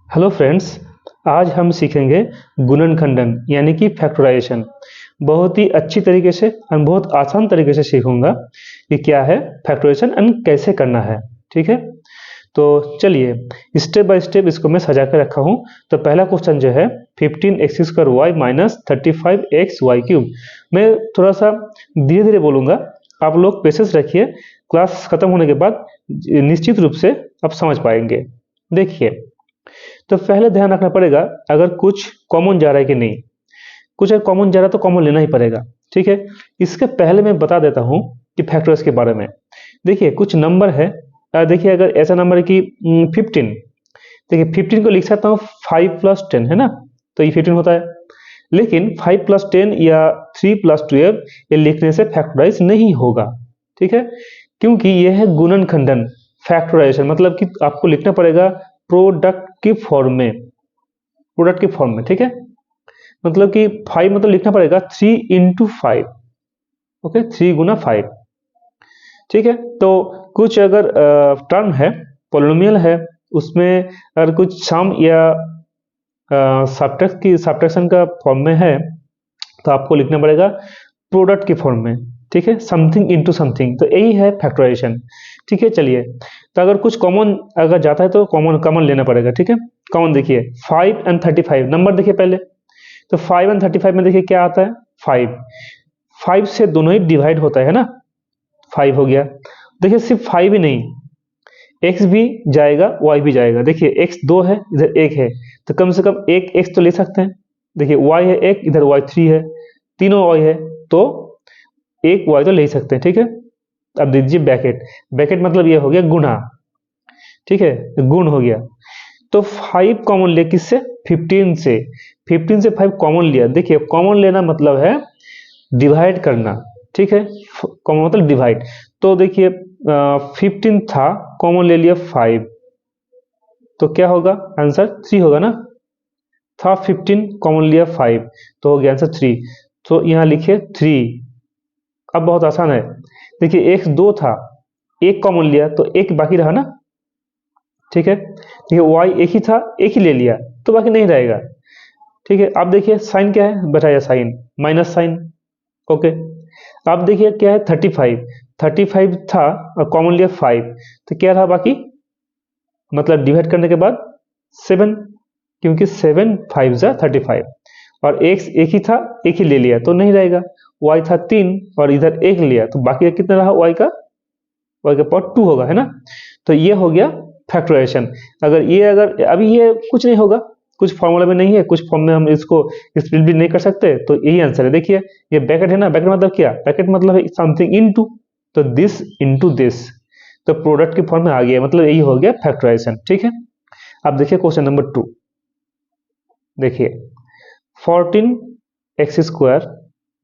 Hello friends, आज हम सीखेंगे गुणनखंडन यानी कि फैक्टराइजेशन। बहुत ही अच्छी तरीके से और बहुत आसान तरीके से सीखूंगा कि क्या है फैक्टराइजेशन एंड कैसे करना है। ठीक है, तो चलिए स्टेप बाय स्टेप इसको मैं सजा के रखा हूँ। तो पहला क्वेश्चन जो है 15x² माइनस 35xy³ मैं थोड़ा सा धीरे धीरे बोलूँगा, आप लोग पेशेंस रखिए। क्लास खत्म होने के बाद निश्चित रूप से आप समझ पाएंगे। देखिए, तो पहले ध्यान रखना पड़ेगा अगर कुछ कॉमन जा रहा है कि नहीं। कुछ अगर कॉमन जा रहा है तो कॉमन लेना ही पड़ेगा। ठीक है, इसके पहले मैं बता देता हूँ कि फैक्टर्स के बारे में। देखिए कुछ नंबर है, देखिए अगर ऐसा नंबर है कि 15, देखिए 15 को लिख सकता हूँ 5 + 10 है ना, तो ये 15 होता है। लेकिन 5 + 10 या 3 + 12 ये लिखने से फैक्टराइज नहीं होगा। ठीक है, क्योंकि यह है गुणनखंडन। फैक्टराइजेशन मतलब कि आपको लिखना पड़ेगा प्रोडक्ट की फॉर्म में, प्रोडक्ट की फॉर्म में। ठीक है, मतलब कि 5 मतलब लिखना पड़ेगा 3 × 5। ओके, 3 × 5। ठीक है, तो कुछ अगर टर्म है, पोलिनोमियल है, उसमें अगर कुछ सम या सब्ट्रैक्शन का फॉर्म में है तो आपको लिखना पड़ेगा प्रोडक्ट की फॉर्म में। ठीक है, समथिंग इनटू समथिंग, तो यही है फैक्टराइजेशन। ठीक है, चलिए तो अगर कुछ कॉमन अगर जाता है तो कॉमन लेना पड़ेगा। ठीक है, कॉमन देखिए 5 और 35 नंबर देखिए पहले। तो 5 और 35 में देखिए क्या आता है, 5 से दोनों ही डिवाइड होता है ना, 5 हो गया। देखिए सिर्फ 5 ही नहीं, x भी जाएगा y भी जाएगा। देखिए x 2 है, इधर 1 है, तो कम से कम एक x तो ले सकते हैं। देखिए y है 1, इधर y 3 है, तीनों y है तो एक y तो ले ही सकते हैं। ठीक है, अब दीजिए ब्रैकेट। ब्रैकेट मतलब ये हो गया गुणा। ठीक है, गुण हो गया। तो 5 कॉमन लिया किससे, 15 से। 15 से 5 कॉमन लिया। देखिए कॉमन लेना मतलब है डिवाइड करना। ठीक है, कॉमन मतलब डिवाइड। तो देखिए 15 था, कॉमन ले लिया 5, तो क्या होगा आंसर 3 होगा ना। था 15, कॉमन लिया 5, तो हो गया आंसर 3। तो यहाँ लिखिए 3। अब बहुत आसान है। देखिए x 2 था, एक कॉमन लिया तो एक बाकी रहा ना। ठीक है, देखिए y एक ही था, एक ही ले लिया तो बाकी नहीं रहेगा। ठीक है, अब देखिए साइन क्या है, बताया साइन माइनस साइन। ओके, अब देखिए क्या है 35 था और कॉमन लिया 5, तो क्या रहा बाकी, मतलब डिवाइड करने के बाद 7, क्योंकि 7 5 × 35 और x एक ही था, एक ही ले लिया तो नहीं रहेगा। y था 3 और इधर 1 लिया तो बाकी कितना रहा y का पावर 2 होगा, है ना। तो ये हो गया फैक्टराइजेशन। अगर अभी ये कुछ नहीं होगा, कुछ फॉर्मूला में नहीं है, कुछ फॉर्म में हम इसको स्प्लिट भी नहीं कर सकते, तो यही आंसर है। देखिए ये ब्रैकेट है ना, ब्रैकेट मतलब क्या, ब्रैकेट मतलब है समथिंग इनटू, तो दिस इनटू दिस, तो प्रोडक्ट की फॉर्म में आ गया, मतलब यही हो गया फैक्टराइजेशन। ठीक है, अब देखिए क्वेश्चन नंबर 2। देखिए 14x²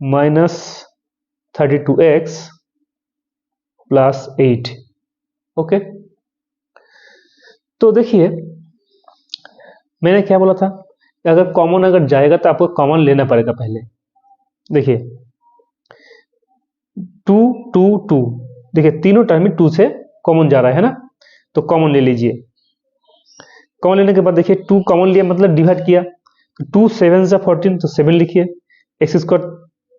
minus 32x plus 8। Okay, तो देखिए मैंने क्या बोला था, अगर कॉमन अगर जाएगा तो आपको कॉमन लेना पड़ेगा पहले। देखिए 2 2 2, देखिए तीनों टर्म में 2 से कॉमन जा रहा है ना, तो कॉमन ले लीजिए। कॉमन लेने के बाद देखिए 2 कॉमन लिया मतलब डिवाइड किया, तो 2 7 × 14, तो 7 लिखिए, x²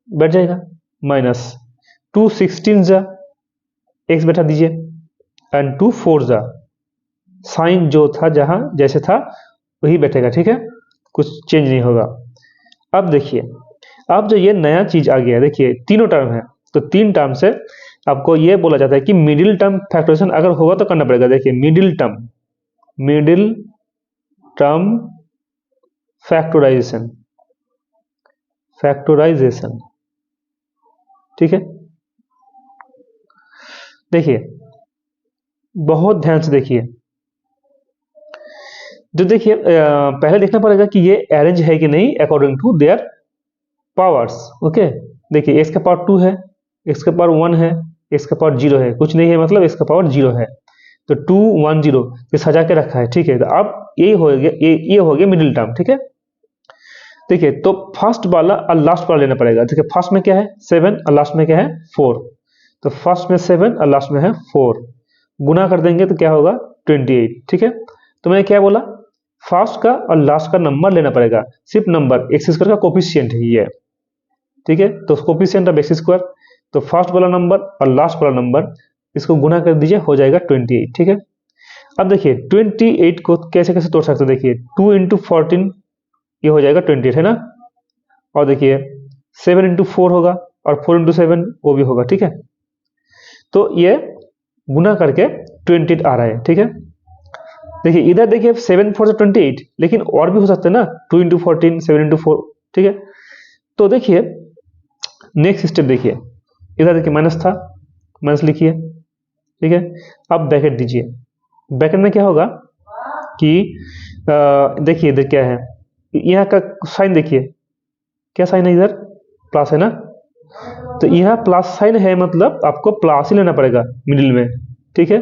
बैठ जाएगा, माइनस 2 16 × x बैठा दीजिए, एंड 2 4 × साइन जो था जहां जैसे था वही बैठेगा। ठीक है, कुछ चेंज नहीं होगा। अब देखिए, अब जो ये नया चीज आ गया, देखिए तीनों टर्म है, तो 3 टर्म से आपको ये बोला जाता है कि मिडिल टर्म फैक्टराइजेशन अगर होगा तो करना पड़ेगा। देखिए मिडिल टर्म फैक्टराइजेशन। ठीक है, देखिए बहुत ध्यान से देखिए, तो देखिए पहले देखना पड़ेगा कि ये अरेंज है कि नहीं according to their powers. Okay, देखिए x का पावर 2 है, x का पावर 1 है, x का पावर 0 है, कुछ नहीं है मतलब x का पावर 0 है, तो 2 1 0 ये सजा के रखा है। ठीक है, तो अब ये हो गया मिडिल टर्म। ठीक है, देखिए तो फर्स्ट वाला और लास्ट वाला लेना पड़ेगा। देखिए फर्स्ट में क्या है 7 और लास्ट में क्या है 4, तो फर्स्ट में 7 और लास्ट में है 4, गुना कर देंगे तो क्या होगा 28। ठीक है, तो मैंने क्या बोला फर्स्ट का और लास्ट का नंबर लेना पड़ेगा, सिर्फ नंबर, एक्स स्क्वायर का कोफिशिएंट है ये, ठीक है। तो कोफिशिएंट ऑफ एक्स स्क्वायर, तो फर्स्ट वाला नंबर और लास्ट वाला नंबर इसको गुना कर दीजिए, हो जाएगा 28, ठीक है। अब देखिए 28 को कैसे कैसे तोड़ सकते हो, देखिए 2 इंटू 14 ये हो जाएगा 28, है ना। और देखिए 7 इंटू 4 होगा और 4 इंटू 7 वो भी होगा, ठीक है। तो ये गुना करके 28 आ रहा है, ठीक है। देखिए इधर देखिए 7 4 से 28, लेकिन और भी हो सकता है ना, 2 इंटू 14, 7 इंटू 4, ठीक है। तो देखिए नेक्स्ट स्टेप देखिए, इधर देखिए माइनस था, माइनस लिखिए, ठीक है। अब ब्रैकेट दीजिए, ब्रैकेट में क्या होगा कि देखिए इधर क्या है, यहाँ का साइन देखिए, क्या साइन है इधर, प्लस है ना। तो यहाँ प्लस साइन है, मतलब आपको प्लस ही लेना पड़ेगा मिडिल में, ठीक है।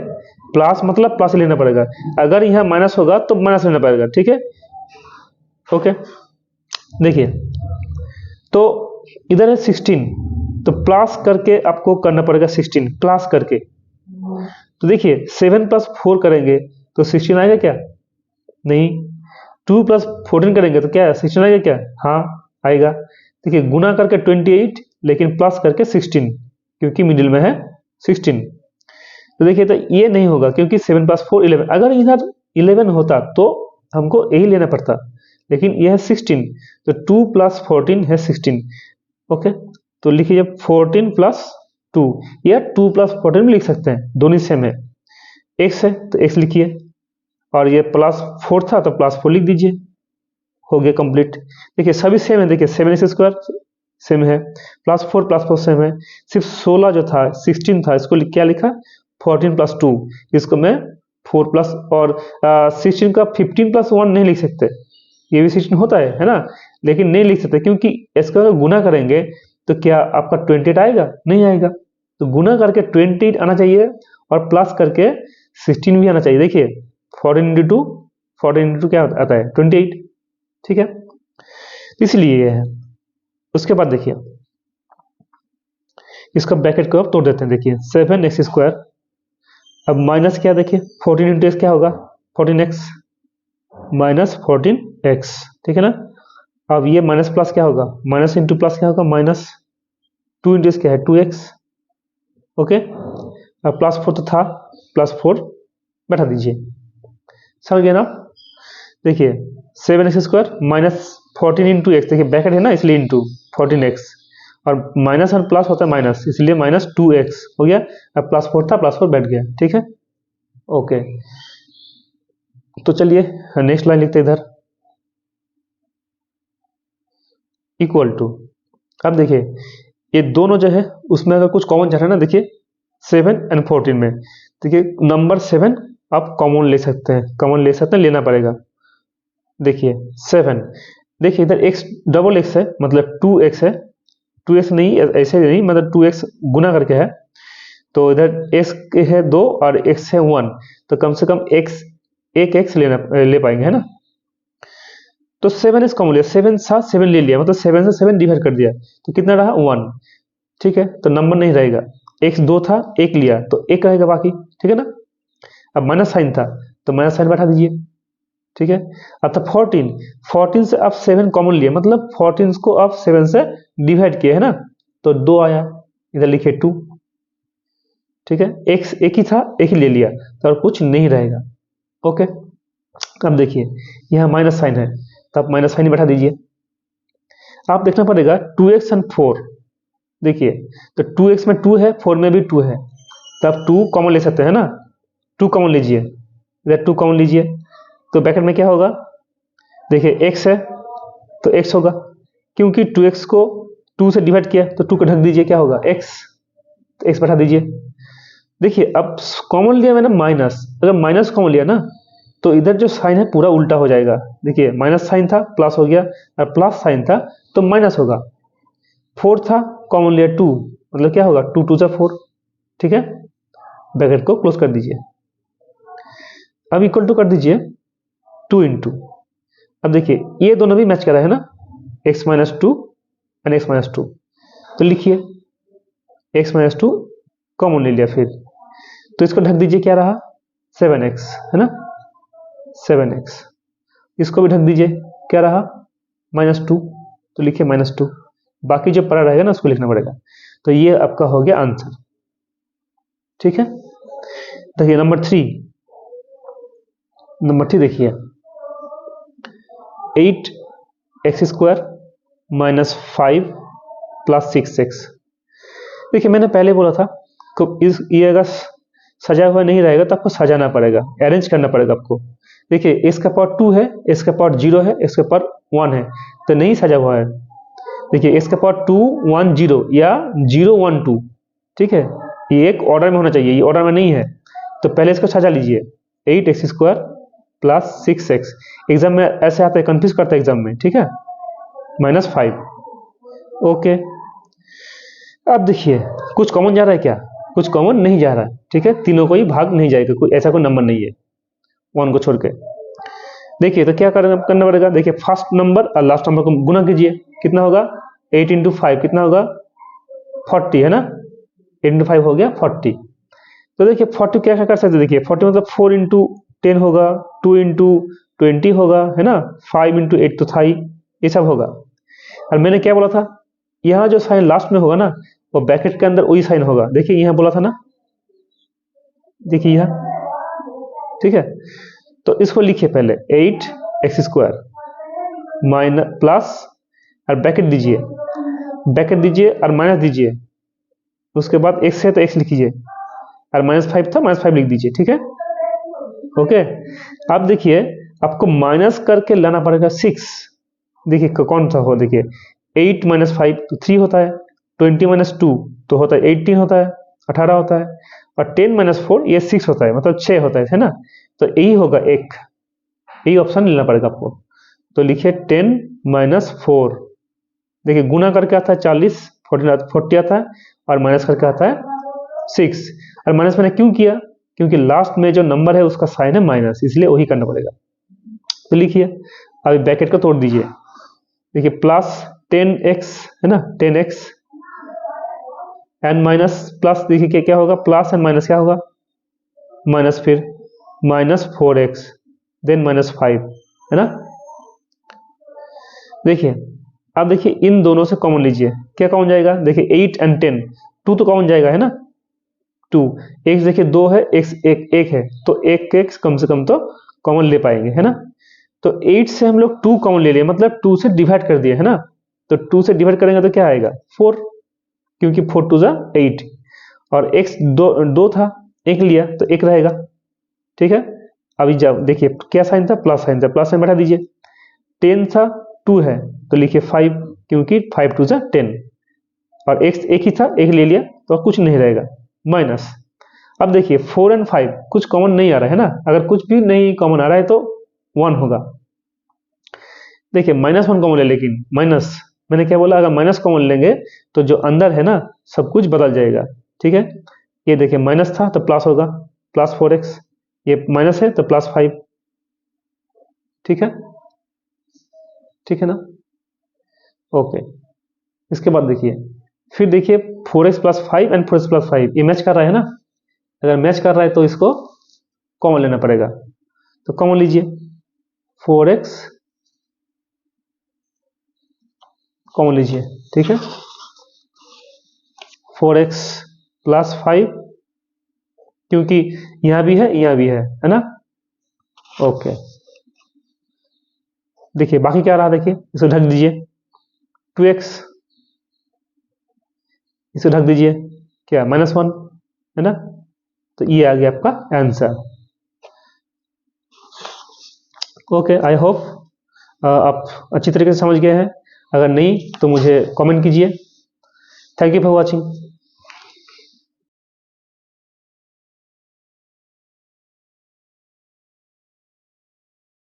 प्लस मतलब प्लस ही लेना पड़ेगा, अगर यहाँ माइनस होगा तो माइनस लेना पड़ेगा, ठीक है। ओके, देखिए तो इधर है 16, तो प्लस करके आपको करना पड़ेगा 16 प्लस करके। तो देखिए 7 प्लस 4 करेंगे तो 16 आएगा क्या, नहीं। 2 प्लस 14 करेंगे तो क्या 16 आएगा क्या, हाँ आएगा। देखिए गुना करके 28, लेकिन प्लस करके 16, क्योंकि मिडिल में है 16। तो देखिए तो ये नहीं होगा, क्योंकि 7 प्लस 4 11, अगर इधर 11 होता तो हमको यही लेना पड़ता, लेकिन यह है 16, तो 2 प्लस 14 है 16। ओके, तो लिखिए 14 प्लस 2, या 2 प्लस 14 भी लिख सकते हैं, दोनों सेम है। एक्स है तो एक्स लिखिए, और ये प्लस 4 था तो प्लस 4 लिख दीजिए, हो गया कंप्लीट। देखिए सभी सेम है, देखिए 7 एक्स स्क्वायर सेम है, प्लस 4 सेम है, सिर्फ 16 जो था 16 था, इसको क्या लिखा 14 प्लस 2, इसको मैं 4 प्लस और 16 का 15 प्लस 1 नहीं लिख सकते, ये भी 16 होता है ना, लेकिन नहीं लिख सकते, क्योंकि इसका अगर गुना करेंगे तो क्या आपका 28 आएगा, नहीं आएगा। तो गुना करके 28 आना चाहिए और प्लस करके 16 भी आना चाहिए। देखिए 14 इंटू क्या आता है 28, ठीक है, इसलिए ये है। उसके बाद देखिए इसका ब्रैकेट को अब तोड़ देते हैं, देखिए 7 एक्स स्क्वायर, अब माइनस क्या, देखिए 14 इंटू एक्स क्या होगा 14x माइनस 14x, ठीक है ना। अब ये माइनस प्लस क्या होगा, माइनस इंटू प्लस क्या होगा माइनस, 2 इंटू एक्स क्या है 2x, ओके। अब प्लस 4 तो था, प्लस 4 बैठा दीजिए, समझ गया ना। देखिए 7 x square minus 14 into x, देखिए ब्रैकेट है ना इसलिए इंटू 14x, और माइनस और प्लस होता है माइनस, इसलिए माइनस 2x हो गया। अब प्लस 4 था, प्लस 4 बैठ गया, ठीक है। ओके, तो चलिए नेक्स्ट लाइन लिखते हैं इधर, इक्वल टू। अब देखिए ये दोनों जो है उसमें अगर कुछ कॉमन जाता है ना, देखिए 7 एंड 14 में, देखिए नंबर 7 आप कॉमन ले सकते हैं, कॉमन ले सकते हैं, लेना पड़ेगा। देखिए 7, देखिए इधर x डबल x है, मतलब 2x है, 2x नहीं ऐसे नहीं, मतलब 2x गुना करके है, तो इधर x है 2 और x है 1, तो कम से कम एक x ले पाएंगे, है ना। तो 7x कॉमन लिया, 7 साथ 7 ले लिया, मतलब 7 से 7 डिवाइड कर दिया, तो कितना रहा 1, ठीक है। तो नंबर नहीं रहेगा, x 2 था 1 लिया तो 1 रहेगा बाकी, ठीक है ना। अब माइनस साइन था तो माइनस साइन बैठा दीजिए, ठीक है। अब था 14 से आप 7 कॉमन लिए, मतलब 14 को आप 7 से डिवाइड किए, है ना, तो 2 आया, इधर लिखे 2, ठीक है। x एक ही था, एक ही ले लिया, तो और कुछ नहीं रहेगा, ओके। अब देखिए यहाँ माइनस साइन है, तो आप माइनस साइन बैठा दीजिए। आप देखना पड़ेगा 2x एंड 4, देखिए तो 2x में 2 है, 4 में भी 2 है, तो आप 2 कॉमन ले सकते हैं ना, 2 कॉमन लीजिए, इधर 2 कॉमन लीजिए, तो ब्रैकेट में क्या होगा, देखिए x है तो x होगा, क्योंकि 2x को 2 से डिवाइड किया तो 2 को ढक दीजिए, क्या होगा x, तो x बैठा दीजिए। देखिए अब कॉमन लिया मैंने माइनस, अगर माइनस कॉमन लिया ना तो इधर जो साइन है पूरा उल्टा हो जाएगा, देखिए माइनस साइन था प्लस हो गया, और प्लस साइन था तो माइनस होगा। 4 था कॉमन लिया 2, मतलब क्या होगा 2 2 4, ठीक है। ब्रैकेट को क्लोज कर दीजिए, अब इक्वल टू कर दीजिए 2 इंटू, अब देखिए ये दोनों भी मैच कर रहा है ना, x minus 2 and x minus 2, तो लिखिए x माइनस 2 कॉमन ले लिया, फिर तो इसको ढक दीजिए, क्या रहा 7x, है ना 7x, इसको भी ढक दीजिए, क्या रहा -2, तो लिखिए -2, बाकी जो पड़ा रहेगा ना उसको लिखना पड़ेगा। तो ये आपका हो गया आंसर, ठीक है। देखिए नंबर 3 देखिए 8x² -5 + 6x। देखिए मैंने पहले बोला था ये अगर सजा हुआ नहीं रहेगा तो आपको सजाना पड़ेगा, अरेंज करना पड़ेगा आपको। देखिए इसका पावर 2 है, इसका पावर 0 है, इसका पावर 1 है, तो नहीं सजा हुआ है। देखिए इसका पावर 2 1 0 या 0 1 2, ठीक है, ये एक ऑर्डर में होना चाहिए, ये ऑर्डर में नहीं है, तो पहले इसको सजा लीजिए 8x² + 6x। एग्जाम में ऐसे आता है, कंफ्यूज करता है एग्जाम में, ठीक है, -5। ओके, अब देखिए कुछ कॉमन जा रहा है क्या? कुछ कॉमन नहीं जा रहा है, ठीक है, तीनों को ही भाग नहीं जाएगा, कोई ऐसा कोई नंबर नहीं है 1 को छोड़ के। देखिए तो क्या करना पड़ेगा, देखिए फर्स्ट नंबर और लास्ट नंबर को गुना कीजिए, कितना होगा 8 × 5 कितना होगा 40, है ना, 8 × 5 हो गया 40। तो देखिए 40 क्या क्या कर सकते हैं, देखिए 40 मतलब 4 × 10 होगा, 2 × 20 होगा, है ना, 5 × 8 तो था ही, ये सब होगा। और मैंने क्या बोला था, यहाँ जो साइन लास्ट में होगा ना वो ब्रैकेट के अंदर वही साइन होगा। देखिए यहाँ बोला था ना, देखिए यहाँ, ठीक है, तो इसको लिखिए पहले 8x² माइनस प्लस और ब्रैकेट दीजिए और माइनस दीजिए, उसके बाद x है तो x लिखिए और -5 था -5 लिख दीजिए, ठीक है। ओके, अब देखिए आपको माइनस करके लाना पड़ेगा 6। देखिए कौन सा हो, देखिए 8 - 5 तो 3 होता है, 20 - 2 तो होता है 18 होता है, 18 होता है, और 10 - 4 ये 6 होता है, मतलब 6 होता है ना, तो यही होगा एक, यही ऑप्शन लेना पड़ेगा आपको। तो लिखिए 10 - 4, देखिए गुना करके आता है 40, 40 आता है, और माइनस करके आता है 6। और माइनस मैंने क्यों किया, क्योंकि लास्ट में जो नंबर है उसका साइन है माइनस, इसलिए वही करना पड़ेगा। तो लिखिए अभी ब्रैकेट को तोड़ दीजिए, देखिए प्लस 10x है ना, 10x एंड माइनस प्लस, देखिए क्या होगा, प्लस एंड माइनस क्या होगा, माइनस, फिर -4x देन -5, है ना। देखिए अब देखिए इन दोनों से कॉमन लीजिए, क्या कॉमन जाएगा, देखिए 8 और 10, 2 तो कॉमन जाएगा, है ना, 2, x देखिए 2 है, x 1 है, तो 1 कम से कम तो कॉमन ले पाएंगे, है ना। तो 8 से हम लोग 2 कॉमन ले लिए, मतलब 2 से डिवाइड कर दिए, है ना, तो 2 से डिवाइड करेंगे तो क्या आएगा 4, क्योंकि 4 2 8, और x 2 था, 1 लिया तो 1 रहेगा, ठीक है। अभी जब देखिए क्या साइन था, प्लस साइन था, प्लस साइन बैठा दीजिए, 10 था 2 है तो लिखिए 5, क्योंकि 5 2 10, और x 1 ही था, 1 ले लिया तो कुछ नहीं रहेगा, माइनस। अब देखिए 4 और 5 कुछ कॉमन नहीं आ रहा है ना, अगर कुछ भी नहीं कॉमन आ रहा है तो 1 होगा। देखिए -1 कॉमन ले, लेकिन माइनस, मैंने क्या बोला, अगर माइनस कॉमन लेंगे तो जो अंदर है ना सब कुछ बदल जाएगा, ठीक है। ये देखिए माइनस था तो प्लस होगा, प्लस 4x, ये माइनस है तो +5, ठीक है, ठीक है ना। ओके, इसके बाद देखिए, फिर देखिए 4x + 5 एंड 4x + 5 ये मैच कर रहा है ना, अगर मैच कर रहा है तो इसको कॉमन लेना पड़ेगा, तो कॉमन लीजिए 4x कॉमन लीजिए, ठीक है, 4x + 5, क्योंकि यहाँ भी है यहाँ भी है ना। ओके, देखिए बाकी क्या रहा, देखिए इसे ढक दीजिए 2x, इसे ढक दीजिए, क्या -1, है ना, तो ये आ गया आपका आंसर। ओके, आई होप आप अच्छी तरीके से समझ गए हैं, अगर नहीं तो मुझे कमेंट कीजिए। Thank you for watching.